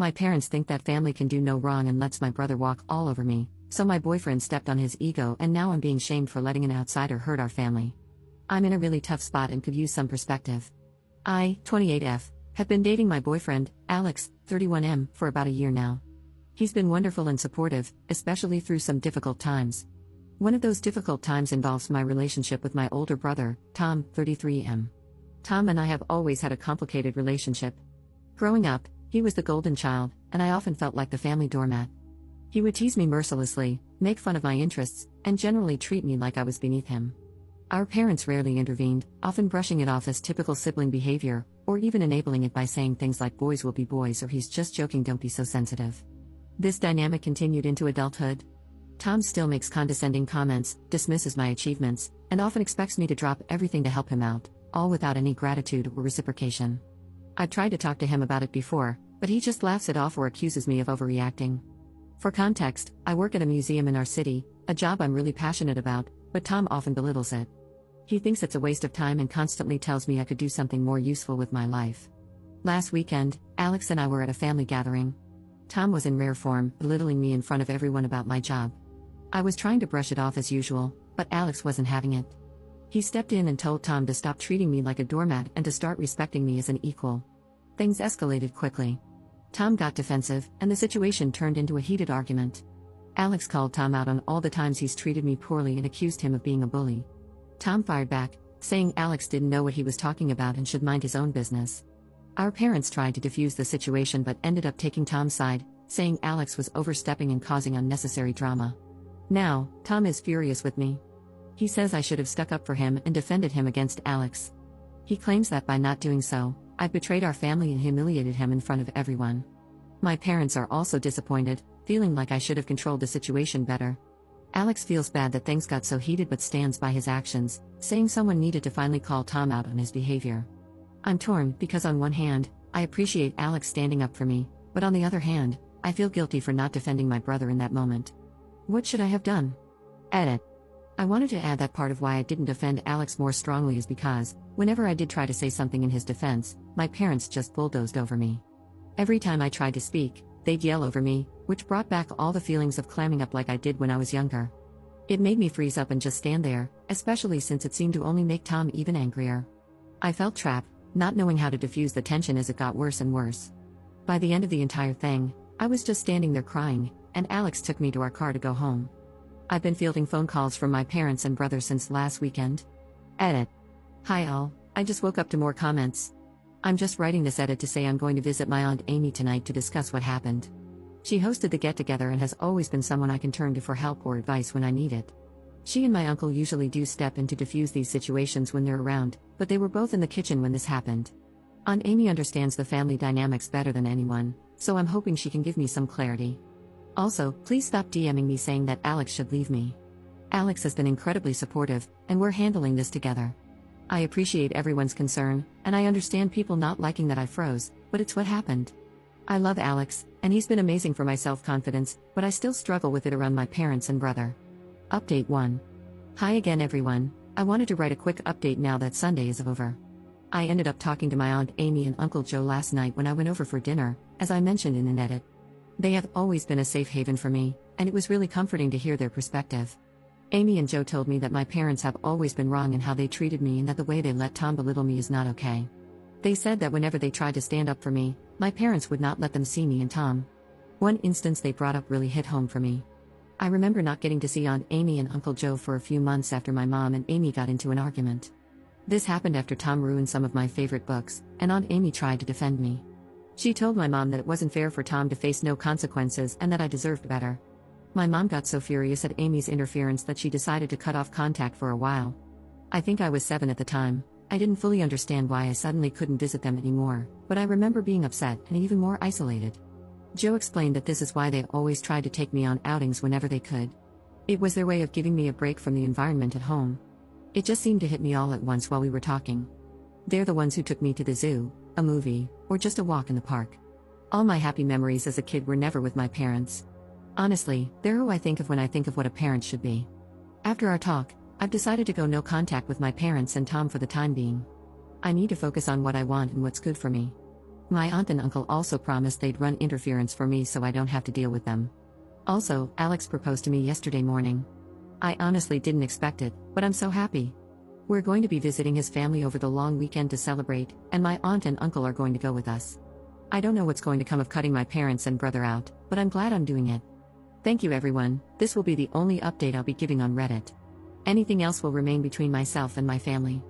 My parents think that family can do no wrong and lets my brother walk all over me, so my boyfriend stepped on his ego and now I'm being shamed for letting an outsider hurt our family. I'm in a really tough spot and could use some perspective. I, 28F, have been dating my boyfriend, Alex, 31M, for about a year now. He's been wonderful and supportive, especially through some difficult times. One of those difficult times involves my relationship with my older brother, Tom, 33M. Tom and I have always had a complicated relationship. Growing up, he was the golden child, and I often felt like the family doormat. He would tease me mercilessly, make fun of my interests, and generally treat me like I was beneath him. Our parents rarely intervened, often brushing it off as typical sibling behavior, or even enabling it by saying things like boys will be boys or he's just joking, don't be so sensitive. This dynamic continued into adulthood. Tom still makes condescending comments, dismisses my achievements, and often expects me to drop everything to help him out, all without any gratitude or reciprocation. I've tried to talk to him about it before, but he just laughs it off or accuses me of overreacting. For context, I work at a museum in our city, a job I'm really passionate about, but Tom often belittles it. He thinks it's a waste of time and constantly tells me I could do something more useful with my life. Last weekend, Alex and I were at a family gathering. Tom was in rare form, belittling me in front of everyone about my job. I was trying to brush it off as usual, but Alex wasn't having it. He stepped in and told Tom to stop treating me like a doormat and to start respecting me as an equal. Things escalated quickly. Tom got defensive, and the situation turned into a heated argument. Alex called Tom out on all the times he's treated me poorly and accused him of being a bully. Tom fired back, saying Alex didn't know what he was talking about and should mind his own business. Our parents tried to defuse the situation but ended up taking Tom's side, saying Alex was overstepping and causing unnecessary drama. Now, Tom is furious with me. He says I should have stuck up for him and defended him against Alex. He claims that by not doing so, I've betrayed our family and humiliated him in front of everyone. My parents are also disappointed, feeling like I should have controlled the situation better. Alex feels bad that things got so heated but stands by his actions, saying someone needed to finally call Tom out on his behavior. I'm torn because on one hand, I appreciate Alex standing up for me, but on the other hand, I feel guilty for not defending my brother in that moment. What should I have done? Edit. I wanted to add that part of why I didn't defend Alex more strongly is because, whenever I did try to say something in his defense, my parents just bulldozed over me. Every time I tried to speak, they'd yell over me, which brought back all the feelings of clamming up like I did when I was younger. It made me freeze up and just stand there, especially since it seemed to only make Tom even angrier. I felt trapped, not knowing how to diffuse the tension as it got worse and worse. By the end of the entire thing, I was just standing there crying, and Alex took me to our car to go home. I've been fielding phone calls from my parents and brother since last weekend. Edit. Hi all, I just woke up to more comments. I'm just writing this edit to say I'm going to visit my Aunt Amy tonight to discuss what happened. She hosted the get-together and has always been someone I can turn to for help or advice when I need it. She and my uncle usually do step in to diffuse these situations when they're around, but they were both in the kitchen when this happened. Aunt Amy understands the family dynamics better than anyone, so I'm hoping she can give me some clarity. Also, please stop DMing me saying that Alex should leave me. Alex has been incredibly supportive, and we're handling this together. I appreciate everyone's concern, and I understand people not liking that I froze, but it's what happened. I love Alex, and he's been amazing for my self-confidence, but I still struggle with it around my parents and brother. Update 1. Hi again everyone, I wanted to write a quick update now that Sunday is over. I ended up talking to my Aunt Amy and Uncle Joe last night when I went over for dinner, as I mentioned in an edit. They have always been a safe haven for me, and it was really comforting to hear their perspective. Amy and Joe told me that my parents have always been wrong in how they treated me and that the way they let Tom belittle me is not okay. They said that whenever they tried to stand up for me, my parents would not let them see me and Tom. One instance they brought up really hit home for me. I remember not getting to see Aunt Amy and Uncle Joe for a few months after my mom and Amy got into an argument. This happened after Tom ruined some of my favorite books, and Aunt Amy tried to defend me. She told my mom that it wasn't fair for Tom to face no consequences and that I deserved better. My mom got so furious at Amy's interference that she decided to cut off contact for a while. I think I was 7 at the time. I didn't fully understand why I suddenly couldn't visit them anymore, but I remember being upset and even more isolated. Joe explained that this is why they always tried to take me on outings whenever they could. It was their way of giving me a break from the environment at home. It just seemed to hit me all at once while we were talking. They're the ones who took me to the zoo, a movie, or just a walk in the park. All my happy memories as a kid were never with my parents. Honestly, they're who I think of when I think of what a parent should be. After our talk, I've decided to go no contact with my parents and Tom for the time being. I need to focus on what I want and what's good for me. My aunt and uncle also promised they'd run interference for me so I don't have to deal with them. Also, Alex proposed to me yesterday morning. I honestly didn't expect it, but I'm so happy. We're going to be visiting his family over the long weekend to celebrate, and my aunt and uncle are going to go with us. I don't know what's going to come of cutting my parents and brother out, but I'm glad I'm doing it. Thank you everyone, this will be the only update I'll be giving on Reddit. Anything else will remain between myself and my family.